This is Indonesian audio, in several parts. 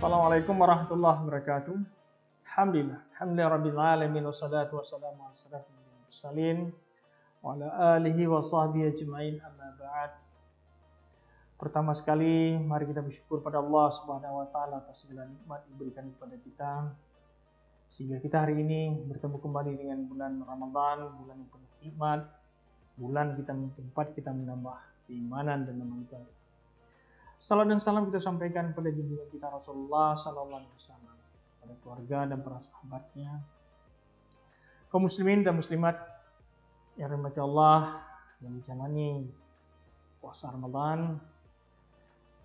Assalamualaikum warahmatullahi wabarakatuh. Alhamdulillah rabbil alamin wassalatu wassalamu ala asyrafil mursalin wa ala alihi wa sahbihi ajmain, amma ba'd. Pertama sekali mari kita bersyukur pada Allah Subhanahu wa taala atas segala nikmat diberikan kepada kita sehingga kita hari ini bertemu kembali dengan bulan Ramadan, bulan yang penuh nikmat, bulan tempat kita menambah keimanan dan amal ibadah. Salam dan salam kita sampaikan kepada junjungan kita Rasulullah Sallallahu Alaihi Wasallam, pada keluarga dan para sahabatnya, kaum muslimin dan muslimat yang dirahmati Allah yang menjalani puasa Ramadan.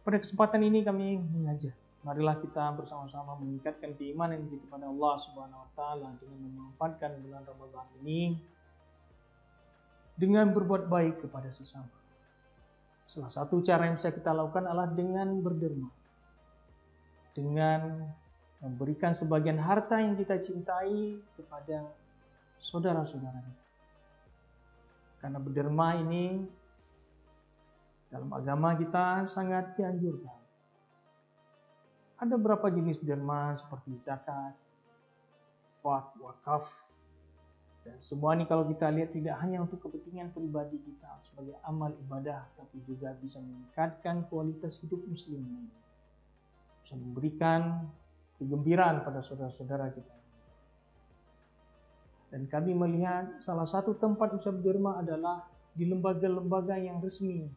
Pada kesempatan ini kami mengajak, marilah kita bersama-sama meningkatkan keimanan kita kepada Allah Subhanahu Wa Taala dengan memanfaatkan bulan Ramadan ini dengan berbuat baik kepada sesama. Salah satu cara yang bisa kita lakukan adalah dengan berderma, dengan memberikan sebagian harta yang kita cintai kepada saudara-saudara kita. Karena berderma ini dalam agama kita sangat dianjurkan. Ada beberapa jenis derma seperti zakat, wakaf, dan semua ini kalau kita lihat tidak hanya untuk kepentingan pribadi kita sebagai amal ibadah, tapi juga bisa meningkatkan kualitas hidup muslim, bisa memberikan kegembiraan pada saudara-saudara kita. Dan kami melihat salah satu tempat bisa berderma adalah di lembaga-lembaga yang resmi,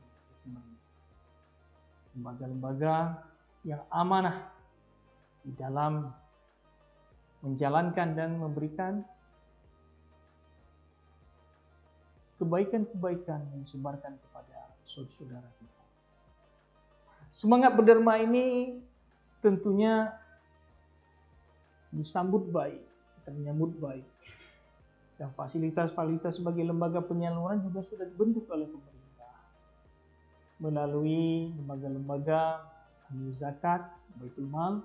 lembaga-lembaga yang amanah di dalam menjalankan dan memberikan kebaikan-kebaikan yang disebarkan kepada saudara-saudara kita. Semangat berderma ini tentunya disambut baik, kita menyambut baik. Dan fasilitas-fasilitas sebagai lembaga penyaluran juga sudah dibentuk oleh pemerintah melalui lembaga-lembaga zakat, baitul mal.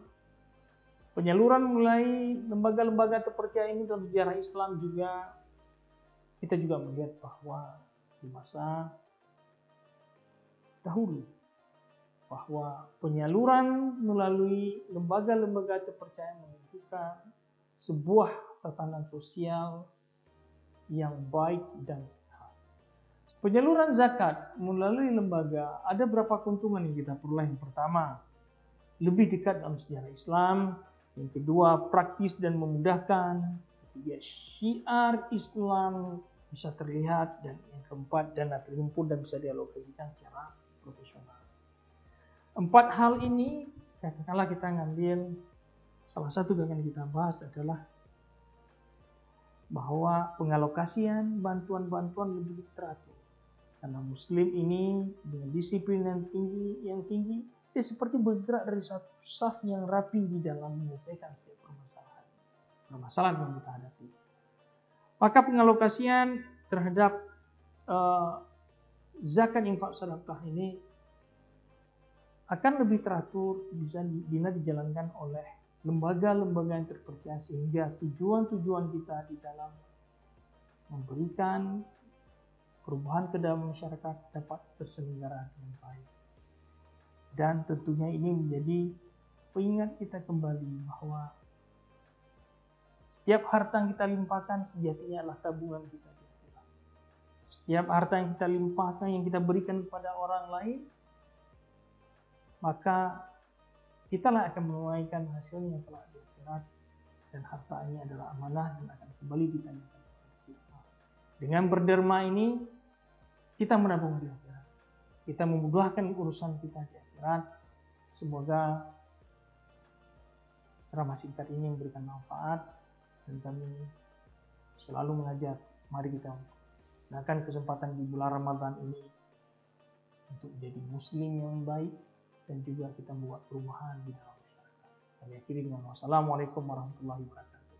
Penyaluran mulai lembaga-lembaga terpercaya ini dalam sejarah Islam juga kita juga melihat bahwa di masa dahulu bahwa penyaluran melalui lembaga-lembaga terpercaya menunjukkan sebuah tatanan sosial yang baik dan sehat. Penyaluran zakat melalui lembaga ada beberapa keuntungan yang kita peroleh. Yang pertama, lebih dekat dalam sejarah Islam. Yang kedua, praktis dan memudahkan. Ketiga, syiar Islam bisa terlihat, dan yang keempat, dana terhimpun dan bisa dialokasikan secara profesional. 4 hal ini, katakanlah kita ngambil salah satu yang kita bahas adalah bahwa pengalokasian bantuan-bantuan lebih teratur. Karena Muslim ini dengan disiplin yang tinggi, dia seperti bergerak dari satu saf yang rapi di dalam menyelesaikan setiap permasalahan yang kita hadapi. Maka pengalokasian terhadap zakat infak sedekah ini akan lebih teratur bila dijalankan oleh lembaga-lembaga yang terpercaya, sehingga tujuan-tujuan kita di dalam memberikan perubahan ke dalam masyarakat dapat terselenggara dengan baik. Dan tentunya ini menjadi pengingat kita kembali bahwa setiap harta yang kita limpahkan sejatinya adalah tabungan kita. Setiap harta yang kita limpahkan, yang kita berikan kepada orang lain, maka kitalah akan menunaikan hasilnya kelak di akhirat, dan harta ini adalah amanah dan akan kembali ditanyakan kepada kita. Dengan berderma ini kita menabung di akhirat. Kita memudahkan urusan kita di akhirat. Semoga ceramah singkat ini memberikan manfaat. Dan kami selalu mengajak, mari kita gunakan kesempatan di bulan Ramadan ini untuk menjadi muslim yang baik dan juga kita membuat perubahan di dalam masyarakat. Kami akhiri dengan wassalamualaikum warahmatullahi wabarakatuh.